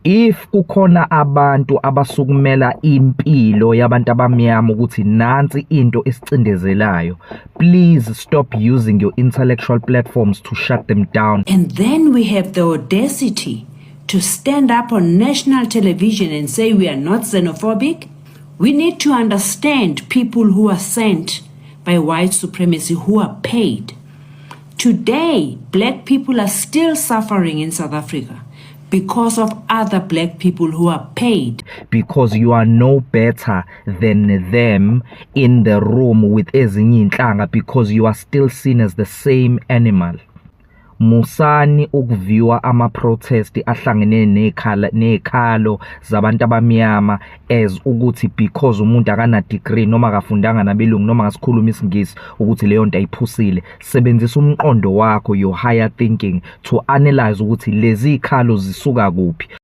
If kukhona abantu abasukumela impilo yabantu abamnyama ukuthi nansi into esicindezelayo, please stop using your intellectual platforms to shut them down. And then we have the audacity to stand up on national television and say we are not xenophobic. We need to understand people who are sent by white supremacy, who are paid. Today, black people are still suffering in South Africa because of other black people who are paid. Because you are no better than them in the room with ezinye inhlanga, because you are still seen as the same animal. Musani ukuviwa ama-protest ahlangene nekhalo zabantu abamnyama as ukuthi because umuntu akana degree noma akafundanga nabelungu noma ngasikhuluma isingisi ukuthi leyo nto ayiphusile. Sebenzisa umqondo wakho, your higher thinking, to analyze ukuthi lezi ikhalo zisuka kuphi.